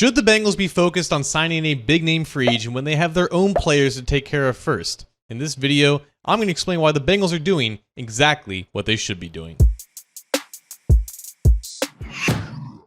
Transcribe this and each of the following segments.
Should the Bengals be focused on signing a big-name free agent when they have their own players to take care of first? In this video, I'm going to explain why the Bengals are doing exactly what they should be doing.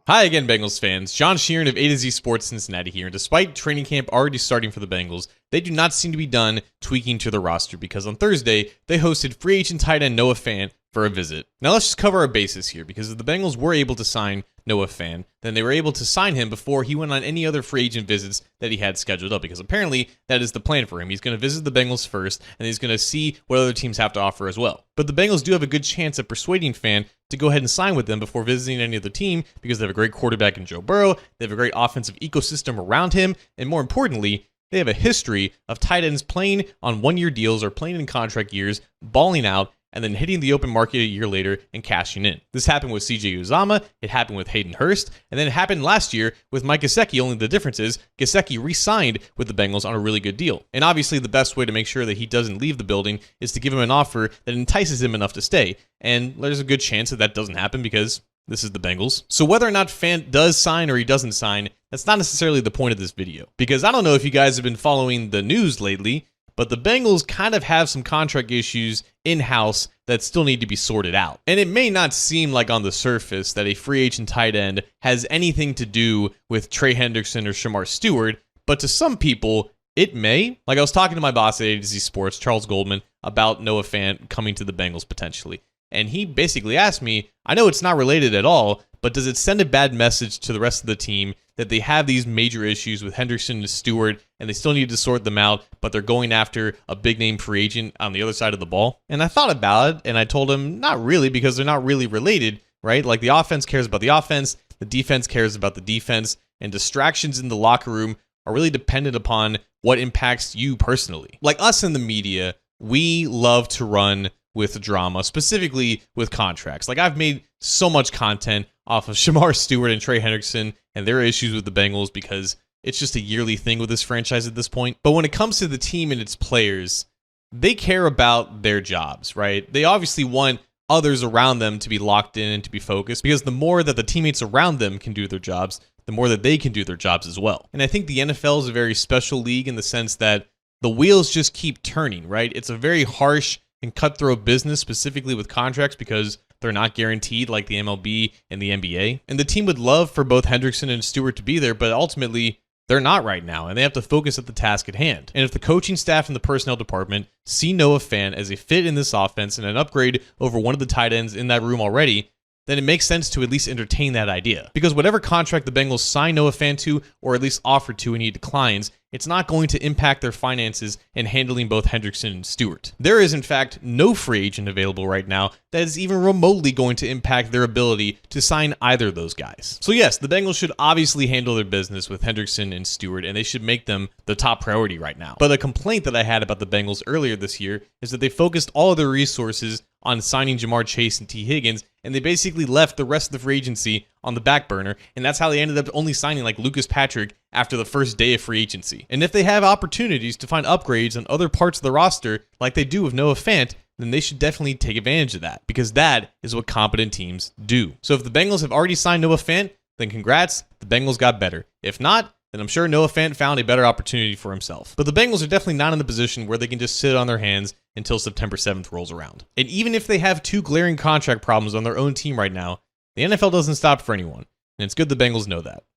Hi again, Bengals fans. John Sheeran of A to Z Sports Cincinnati here, and despite training camp already starting for the Bengals, they do not seem to be done tweaking to the roster because on Thursday, they hosted free agent tight end Noah Fant for a visit. Now let's just cover our bases here, because if the Bengals were able to sign Noah Fant, then they were able to sign him before he went on any other free agent visits that he had scheduled up, because apparently that is the plan for him. He's going to visit the Bengals first, and he's going to see what other teams have to offer as well. But the Bengals do have a good chance of persuading Fant to go ahead and sign with them before visiting any other team, because they have a great quarterback in Joe Burrow, they have a great offensive ecosystem around him, and more importantly, they have a history of tight ends playing on one-year deals or playing in contract years, balling out, and then hitting the open market a year later and cashing in. This happened with CJ Uzomah, it happened with Hayden Hurst, and then it happened last year with Mike Gesicki, only the difference is Gesicki re-signed with the Bengals on a really good deal. And obviously the best way to make sure that he doesn't leave the building is to give him an offer that entices him enough to stay. And there's a good chance that that doesn't happen because this is the Bengals. So whether or not Fant does sign or he doesn't sign, that's not necessarily the point of this video. Because I don't know if you guys have been following the news lately, but the Bengals kind of have some contract issues in-house that still need to be sorted out. And it may not seem like on the surface that a free agent tight end has anything to do with Trey Hendrickson or Shemar Stewart, but to some people, it may. Like I was talking to my boss at A to Z Sports, Charles Goldman, about Noah Fant coming to the Bengals potentially. And he basically asked me, I know it's not related at all, but does it send a bad message to the rest of the team that they have these major issues with Hendrickson and Stewart, and they still need to sort them out, but they're going after a big-name free agent on the other side of the ball? And I thought about it, and I told him, not really, because they're not really related, right? Like, the offense cares about the offense, the defense cares about the defense, and distractions in the locker room are really dependent upon what impacts you personally. Like us in the media, we love to run with drama, specifically with contracts. Like, I've made so much content off of Shemar Stewart and Trey Hendrickson and their issues with the Bengals because it's just a yearly thing with this franchise at this point. But when it comes to the team and its players, they care about their jobs, right? They obviously want others around them to be locked in and to be focused, because the more that the teammates around them can do their jobs, the more that they can do their jobs as well. And I think the NFL is a very special league in the sense that the wheels just keep turning, right? It's a very harsh and cutthroat business, specifically with contracts, because they're not guaranteed like the MLB and the NBA. And the team would love for both Hendrickson and Stewart to be there, but ultimately they're not right now, and they have to focus at the task at hand. And if the coaching staff and the personnel department see Noah Fant as a fit in this offense and an upgrade over one of the tight ends in that room already, then it makes sense to at least entertain that idea. Because whatever contract the Bengals sign Noah Fant to, or at least offer to and he declines, it's not going to impact their finances in handling both Hendrickson and Stewart. There is, in fact, no free agent available right now that is even remotely going to impact their ability to sign either of those guys. So yes, the Bengals should obviously handle their business with Hendrickson and Stewart, and they should make them the top priority right now. But a complaint that I had about the Bengals earlier this year is that they focused all of their resources on signing Jamar Chase and T. Higgins, and they basically left the rest of the free agency on the back burner, and that's how they ended up only signing like Lucas Patrick after the first day of free agency. And if they have opportunities to find upgrades on other parts of the roster, like they do with Noah Fant, then they should definitely take advantage of that, because that is what competent teams do. So if the Bengals have already signed Noah Fant, then congrats, the Bengals got better. If not, then I'm sure Noah Fant found a better opportunity for himself. But the Bengals are definitely not in the position where they can just sit on their hands until September 7th rolls around. And even if they have two glaring contract problems on their own team right now, the NFL doesn't stop for anyone, and it's good the Bengals know that.